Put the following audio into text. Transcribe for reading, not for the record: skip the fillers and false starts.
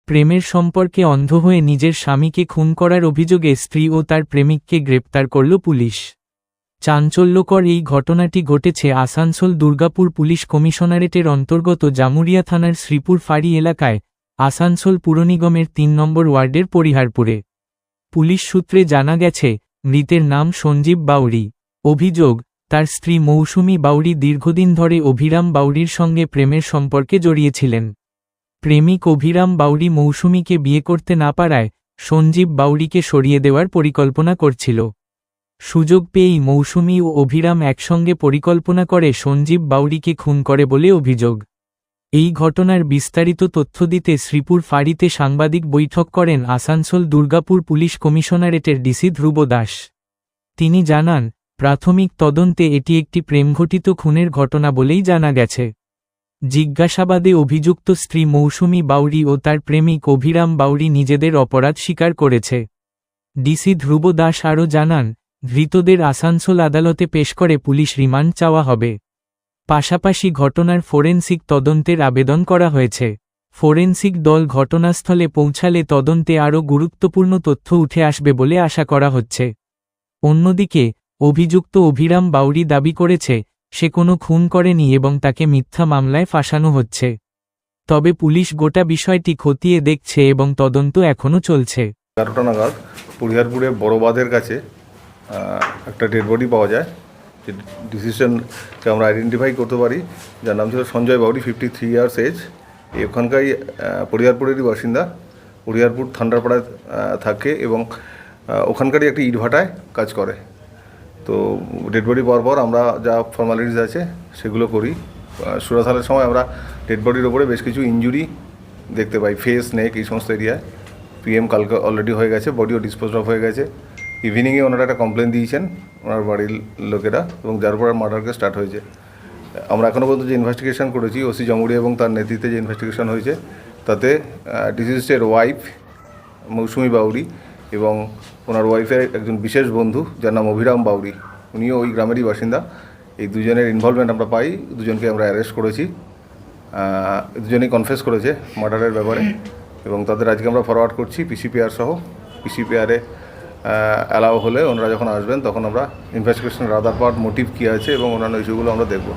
প্রেমের সম্পর্কে অন্ধ হয়ে নিজের স্বামীকে খুন করার অভিযোগে স্ত্রী ও তার প্রেমিককে গ্রেপ্তার করল পুলিশ। চাঞ্চল্যকর এই ঘটনাটি ঘটেছে আসানসোল দুর্গাপুর পুলিশ কমিশনারেটের অন্তর্গত জামুরিয়া থানার শ্রীপুর ফাঁড়ি এলাকায়, আসানসোল পুর নিগমের ৩ নম্বর ওয়ার্ডের পরিহারপুরে। পুলিশ সূত্রে জানা গেছে, মৃতের নাম সঞ্জীব বাউরি। অভিযোগ, তার স্ত্রী মৌসুমী বাউরি দীর্ঘদিন ধরে অভিরাম বাউরির সঙ্গে প্রেমের সম্পর্কে জড়িয়েছিলেন। প্রেমিক অভিরাম বাউরি মৌসুমীকে বিয়ে করতে না পারায় সঞ্জীব বাউরিকে সরিয়ে দেওয়ার পরিকল্পনা করছিল। সুযোগ পেয়েই মৌসুমী ও অভিরাম একসঙ্গে পরিকল্পনা করে সঞ্জীব বাউরিকে খুন করে বলে অভিযোগ। এই ঘটনার বিস্তারিত তথ্য দিতে শ্রীপুর ফাঁড়িতে সাংবাদিক বৈঠক করেন আসানসোল দুর্গাপুর পুলিশ কমিশনারেটের ডিসি ধ্রুব দাস। তিনি জানান, প্রাথমিক তদন্তে এটি একটি প্রেমঘটিত খুনের ঘটনা বলেই জানা গেছে। জিজ্ঞাসাবাদে অভিযুক্ত স্ত্রী মৌসুমী বাউরি ও তার প্রেমিক অভিরাম বাউরি নিজেদের অপরাধ স্বীকার করেছে। ডিসি ধ্রুব দাস আরও জানান, ধৃতদের আসানসোল আদালতে পেশ করে পুলিশ রিমান্ড চাওয়া হবে। পাশাপাশি ঘটনার ফোরেনসিক তদন্তের আবেদন করা হয়েছে। ফোরেনসিক দল ঘটনাস্থলে পৌঁছালে তদন্তে আরও গুরুত্বপূর্ণ তথ্য উঠে আসবে বলে আশা করা হচ্ছে। অন্যদিকে, অভিযুক্ত অভিরাম বাউরি দাবি করেছে, সে কোনো খুন করেনি এবং তাকে মিথ্যা মামলায় ফাঁসানো হচ্ছে। তবে পুলিশ গোটা বিষয়টি খতিয়ে দেখছে এবং তদন্ত এখনও চলছে। 11টা নাগাদ পরিহারপুরে বড় বাঁধের কাছে একটা ডেড বডি পাওয়া যায়। যে ডিসিশনকে আমরা আইডেন্টিফাই করতে পারি, যার নাম ছিল সঞ্জয় বাউরি, 53 ইয়ার্স এজ। ওখানকারই পরিহারপুরেরই বাসিন্দা, পরিহারপুর থান্ডারপাড়ায় থাকে এবং ওখানকারই একটা ইটভাটায় কাজ করে। তো ডেড বডি পাওয়ার পর আমরা যা ফর্মালিটিস আছে সেগুলো করি। সুরাথালের সময় আমরা ডেড বডির ওপরে বেশ কিছু ইনজুরি দেখতে পাই, ফেস, নেক, এই সমস্ত এরিয়ায়। পিএম কালকে অলরেডি হয়ে গেছে, বডিও ডিসপোজ অফ হয়ে গেছে। ইভিনিংয়ে ওনারা একটা কমপ্লেন দিয়েছেন ওনার বাড়ির লোকেরা, এবং যার উপর মার্ডার কেস স্টার্ট হয়েছে। আমরা এখনও পর্যন্ত যে ইনভেস্টিগেশন করেছি, ওসি জামুরিয়া এবং তার নেতৃত্বে যে ইনভেস্টিগেশন হয়েছে, তাতে ডিসিজের ওয়াইফ মৌসুমী বাউরি এবং ওনার ওয়াইফের একজন বিশেষ বন্ধু যার নাম অভিরাম বাউরি, উনিও ওই গ্রামেরই বাসিন্দা। এই দুজনের ইনভলভমেন্ট আমরা পাই, দুজনকে আমরা অ্যারেস্ট করেছি। দুজনেই কনফেস করেছে মার্ডারের ব্যাপারে, এবং তাদের আজকে আমরা ফরওয়ার্ড করছি পিসিপিআর সহ। পিসিপিআরে অ্যালাউ হলে ওনারা যখন আসবেন তখন আমরা ইনভেস্টিগেশনের আদার পার্ট, মোটিভ কী আছে এবং অন্যান্য ইস্যুগুলো আমরা দেখব।